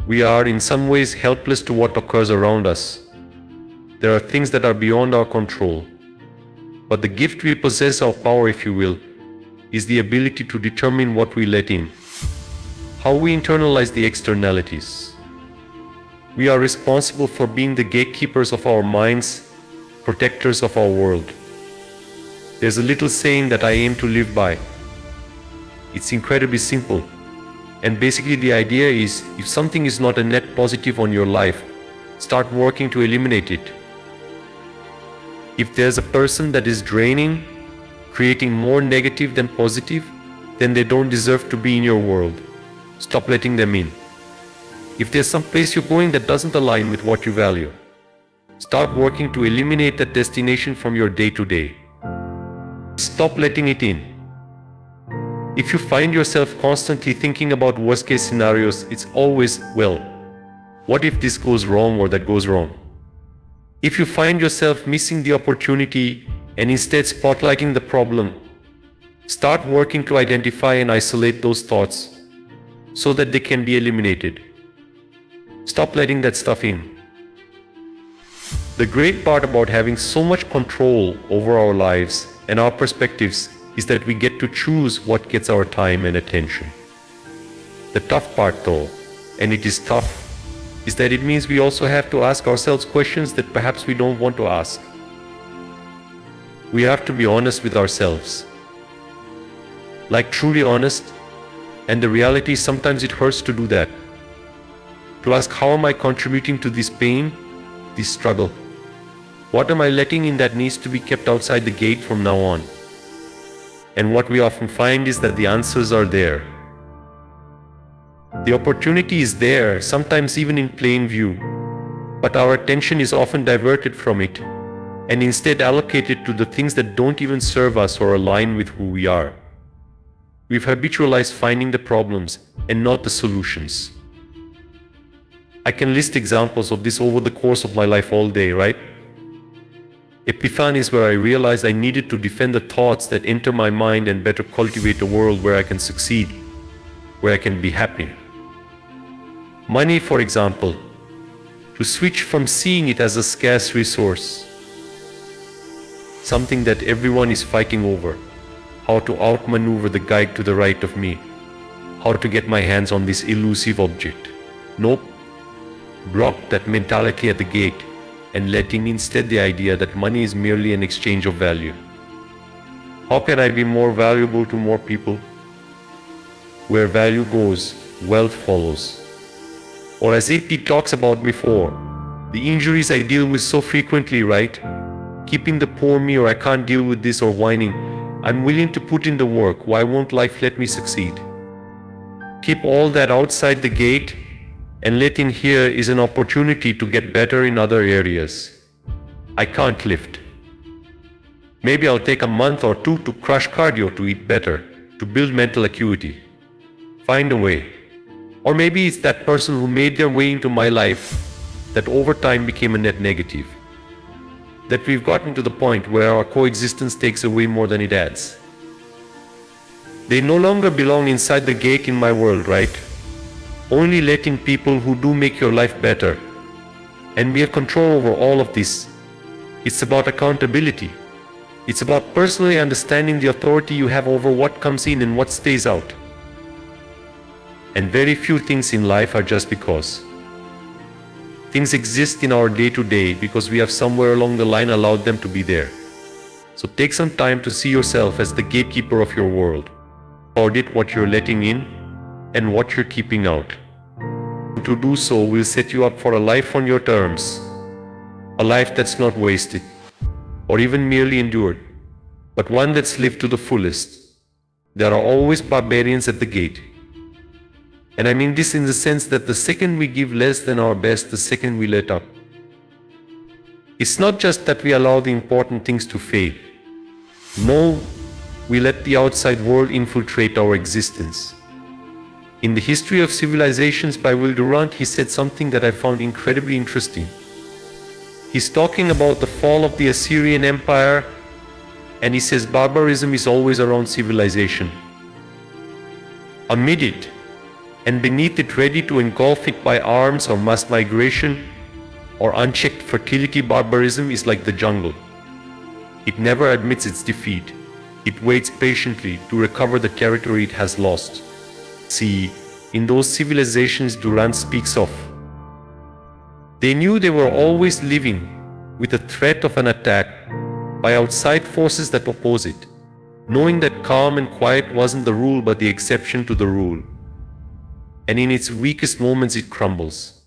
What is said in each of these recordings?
We are in some ways helpless to what occurs around us. There are things that are beyond our control. But the gift we possess, of power if you will, is the ability to determine what we let in, how we internalize the externalities. We are responsible for being the gatekeepers of our minds, protectors of our world. There's a little saying that I aim to live by. It's incredibly simple. And basically the idea is, if something is not a net positive on your life, start working to eliminate it. If there's a person that is draining, creating more negative than positive, then they don't deserve to be in your world. Stop letting them in. If there's some place you're going that doesn't align with what you value, start working to eliminate that destination from your day-to-day. Stop letting it in. If you find yourself constantly thinking about worst-case scenarios, it's always, well, what if this goes wrong or that goes wrong? If you find yourself missing the opportunity and instead spotlighting the problem, start working to identify and isolate those thoughts so that they can be eliminated. Stop letting that stuff in. The great part about having so much control over our lives and our perspectives is that we get to choose what gets our time and attention. The tough part though, and it is tough, is that it means we also have to ask ourselves questions that perhaps we don't want to ask. We have to be honest with ourselves. Like truly honest, and the reality is sometimes it hurts to do that. To ask, how am I contributing to this pain, this struggle? What am I letting in that needs to be kept outside the gate from now on? And what we often find is that the answers are there. The opportunity is there, sometimes even in plain view, but our attention is often diverted from it and instead allocated to the things that don't even serve us or align with who we are. We've habitualized finding the problems and not the solutions. I can list examples of this over the course of my life all day, right? Epiphanies where I realized I needed to defend the thoughts that enter my mind and better cultivate a world where I can succeed, where I can be happy. Money, for example, to switch from seeing it as a scarce resource, something that everyone is fighting over, how to outmaneuver the guy to the right of me, how to get my hands on this elusive object. Nope. Block that mentality at the gate and let in instead the idea that money is merely an exchange of value. How can I be more valuable to more people? Where value goes, wealth follows. Or as AP talks about before, the injuries I deal with so frequently, right? Keeping the poor me or I can't deal with this or whining, I'm willing to put in the work, why won't life let me succeed? Keep all that outside the gate and let in here is an opportunity to get better in other areas. I can't lift. Maybe I'll take a month or two to crush cardio to eat better, to build mental acuity. Find a way. Or maybe it's that person who made their way into my life that over time became a net negative. That we've gotten to the point where our coexistence takes away more than it adds. They no longer belong inside the gate in my world, right? Only letting people who do make your life better. And we have control over all of this. It's about accountability. It's about personally understanding the authority you have over what comes in and what stays out. And very few things in life are just because. Things exist in our day-to-day because we have somewhere along the line allowed them to be there. So take some time to see yourself as the gatekeeper of your world. Audit what you're letting in and what you're keeping out. To do so will set you up for a life on your terms. A life that's not wasted, or even merely endured, but one that's lived to the fullest. There are always barbarians at the gate. And I mean this in the sense that the second we give less than our best, the second we let up. It's not just that we allow the important things to fade. No, we let the outside world infiltrate our existence. In The History of Civilizations by Will Durant, he said something that I found incredibly interesting. He's talking about the fall of the Assyrian Empire, and he says barbarism is always around civilization. Amid it, and beneath it ready to engulf it by arms or mass migration or unchecked fertility. Barbarism is like the jungle. It never admits its defeat. It waits patiently to recover the territory it has lost. See, in those civilizations Durand speaks of, they knew they were always living with the threat of an attack by outside forces that oppose it, knowing that calm and quiet wasn't the rule but the exception to the rule. And in its weakest moments it crumbles.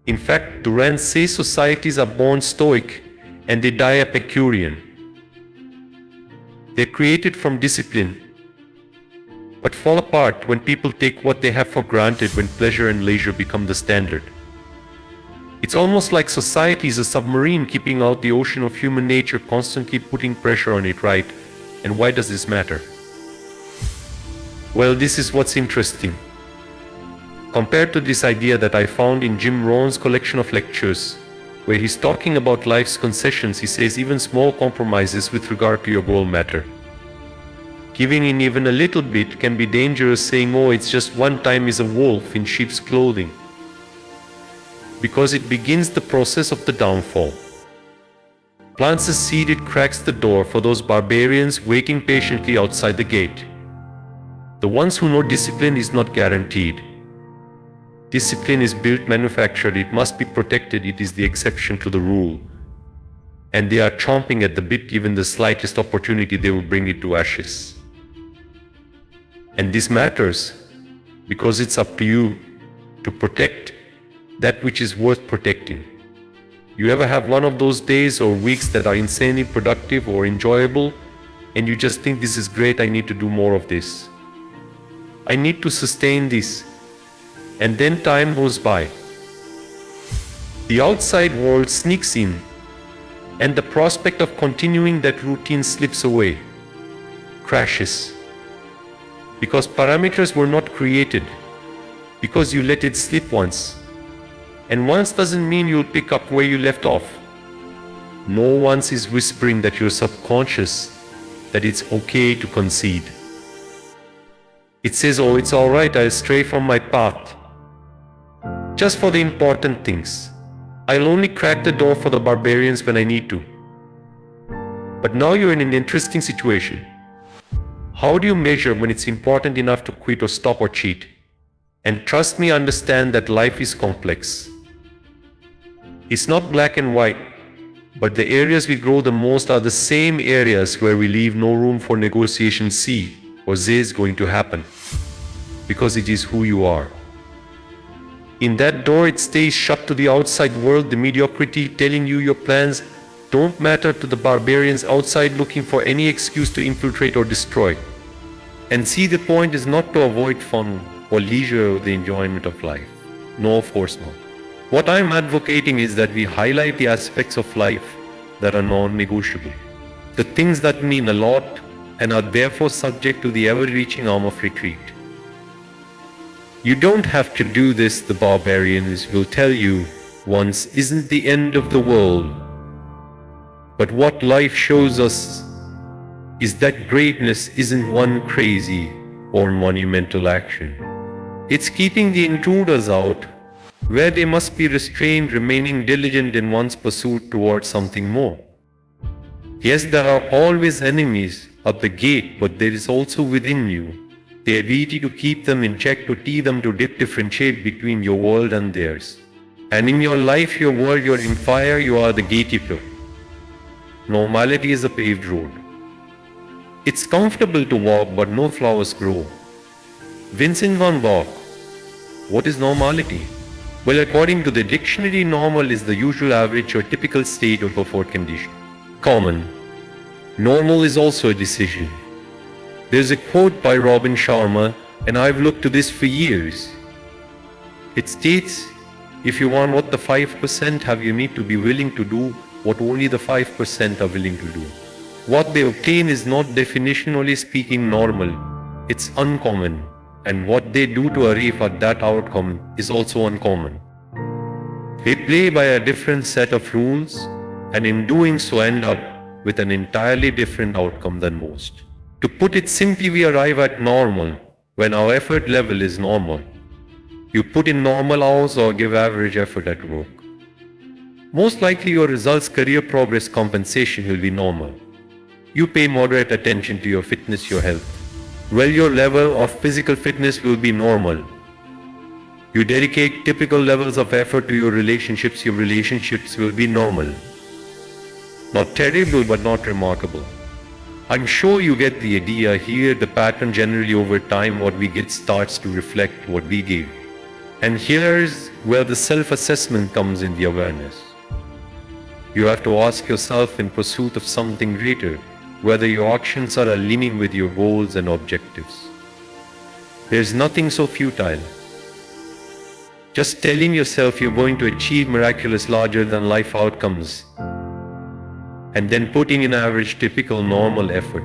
In fact, Durand says societies are born stoic and they die Epicurean. They're created from discipline, but fall apart when people take what they have for granted, when pleasure and leisure become the standard. It's almost like society is a submarine keeping out the ocean of human nature, constantly putting pressure on it, right? And why does this matter? Well, this is what's interesting. Compared to this idea that I found in Jim Rohn's collection of lectures, where he's talking about life's concessions, he says even small compromises with regard to your goal matter. Giving in even a little bit can be dangerous, saying, oh, it's just one time, is a wolf in sheep's clothing. Because it begins the process of the downfall. Plants a seed, it cracks the door for those barbarians waiting patiently outside the gate. The ones who know discipline is not guaranteed. Discipline is built, manufactured, it must be protected, it is the exception to the rule. And they are chomping at the bit, given the slightest opportunity they will bring it to ashes. And this matters, because it's up to you to protect that which is worth protecting. You ever have one of those days or weeks that are insanely productive or enjoyable, and you just think, this is great, I need to do more of this. I need to sustain this. And then time goes by. The outside world sneaks in, and the prospect of continuing that routine slips away, crashes. Because parameters were not created, because you let it slip once. And once doesn't mean you'll pick up where you left off. No once is whispering that you're subconscious, that it's okay to concede. It says, oh, it's alright, I'll stray from my path. Just for the important things. I'll only crack the door for the barbarians when I need to. But now you're in an interesting situation. How do you measure when it's important enough to quit or stop or cheat? And trust me, understand that life is complex. It's not black and white, but the areas we grow the most are the same areas where we leave no room for negotiation. C or Z is going to happen, because it is who you are. In that door it stays shut to the outside world, the mediocrity telling you your plans don't matter, to the barbarians outside looking for any excuse to infiltrate or destroy. And see, the point is not to avoid fun or leisure or the enjoyment of life. No, of course not. What I'm advocating is that we highlight the aspects of life that are non-negotiable, the things that mean a lot and are therefore subject to the ever-reaching arm of retreat. You don't have to do this, the barbarians will tell you once, isn't the end of the world. But what life shows us is that greatness isn't one crazy or monumental action. It's keeping the intruders out, where they must be restrained, remaining diligent in one's pursuit towards something more. Yes, there are always enemies at the gate, but there is also within you the ability to keep them in check, to teach them to differentiate between your world and theirs. And in your life, your world, you're in fire, you are the gatekeeper. Normality is a paved road. It's comfortable to walk, but no flowers grow. Vincent van Gogh. What is normality? Well, according to the dictionary, normal is the usual, average, or typical state or preferred condition. Common. Normal is also a decision. There's a quote by Robin Sharma, and I've looked to this for years. It states, if you want what the 5% have, you need to be willing to do what only the 5% are willing to do. What they obtain is not, definitionally speaking, normal. It's uncommon. And what they do to arrive at that outcome is also uncommon. They play by a different set of rules, and in doing so end up with an entirely different outcome than most. To put it simply, we arrive at normal when our effort level is normal. You put in normal hours or give average effort at work. Most likely your results, career progress, compensation will be normal. You pay moderate attention to your fitness, your health. Well, your level of physical fitness will be normal. You dedicate typical levels of effort to your relationships will be normal. Not terrible, but not remarkable. I'm sure you get the idea here. The pattern generally over time, what we get starts to reflect what we give. And here's where the self-assessment comes in, the awareness. You have to ask yourself, in pursuit of something greater, whether your actions are aligning with your goals and objectives. There's nothing so futile. Just telling yourself you're going to achieve miraculous larger than life outcomes and then putting in average, typical, normal effort.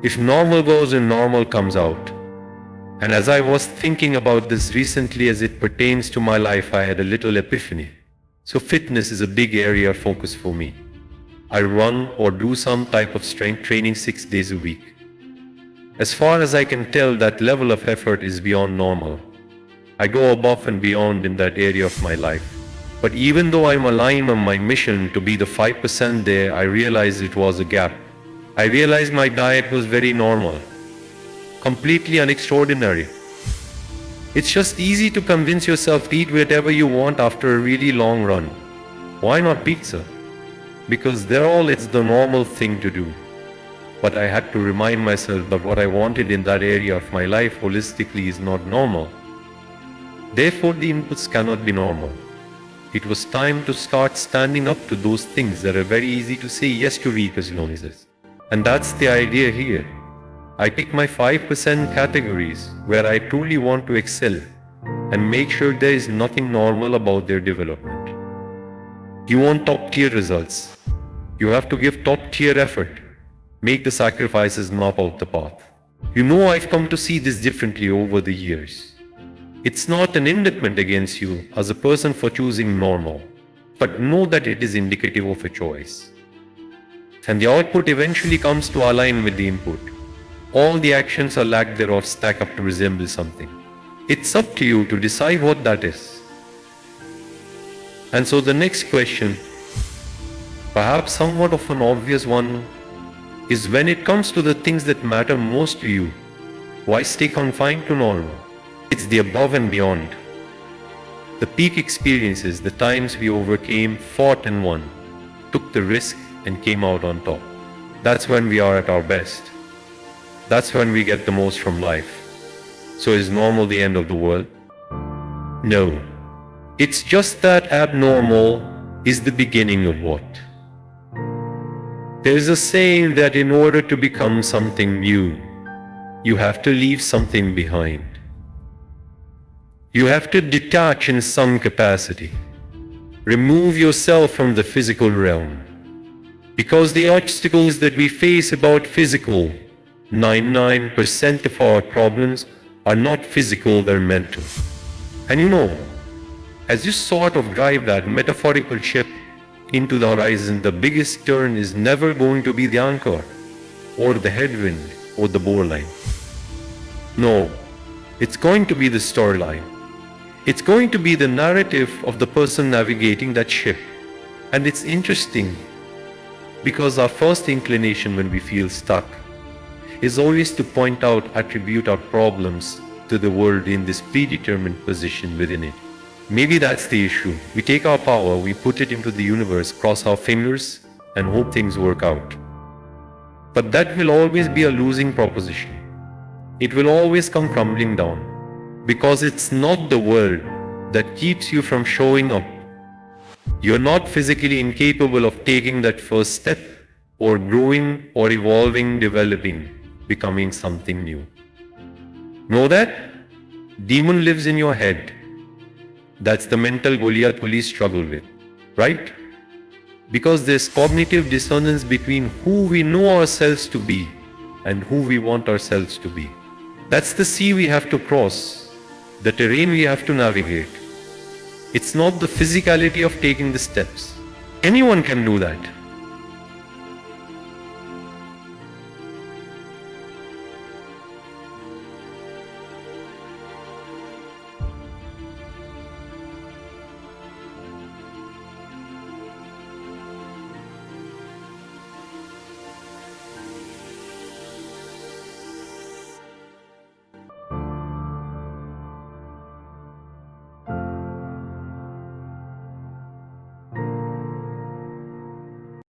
If normal goes in, normal comes out. And as I was thinking about this recently as it pertains to my life, I had a little epiphany. So fitness is a big area of focus for me. I run or do some type of strength training 6 days a week. As far as I can tell, that level of effort is beyond normal. I go above and beyond in that area of my life. But even though I'm aligned on my mission to be the 5% there, I realized it was a gap. I realized my diet was very normal, completely unextraordinary. It's just easy to convince yourself to eat whatever you want after a really long run. Why not pizza? Because it's the normal thing to do. But I had to remind myself that what I wanted in that area of my life holistically is not normal. Therefore, the inputs cannot be normal. It was time to start standing up to those things that are very easy to say yes to because. And that's the idea here. I pick my 5% categories where I truly want to excel and make sure there is nothing normal about their development. You want top tier results. You have to give top tier effort. Make the sacrifices, map out the path. You know, I've come to see this differently over the years. It's not an indictment against you as a person for choosing normal, but know that it is indicative of a choice. And the output eventually comes to align with the input. All the actions or lack thereof stack up to resemble something. It's up to you to decide what that is. And so the next question, perhaps somewhat of an obvious one, is when it comes to the things that matter most to you, why stay confined to normal? It's the above and beyond. The peak experiences, the times we overcame, fought and won, took the risk and came out on top. That's when we are at our best. That's when we get the most from life. So is normal the end of the world? No. It's just that abnormal is the beginning of what? There's a saying that in order to become something new, you have to leave something behind. You have to detach in some capacity. Remove yourself from the physical realm. Because the obstacles that we face about physical, 99% of our problems are not physical, they're mental. And you know, as you sort of drive that metaphorical ship into the horizon, the biggest turn is never going to be the anchor, or the headwind, or the boreline. No, it's going to be the storyline. It's going to be the narrative of the person navigating that ship. And it's interesting, because our first inclination when we feel stuck is always to point out, attribute our problems to the world in this predetermined position within it. Maybe that's the issue. We take our power, we put it into the universe, cross our fingers, and hope things work out. But that will always be a losing proposition. It will always come crumbling down. Because it's not the world that keeps you from showing up. You're not physically incapable of taking that first step, or growing, or evolving, developing, becoming something new. Know that? Demon lives in your head. That's the mental Goliath police struggle with, right? Because there's cognitive dissonance between who we know ourselves to be and who we want ourselves to be. That's the sea we have to cross. The terrain we have to navigate. It's not the physicality of taking the steps. Anyone can do that.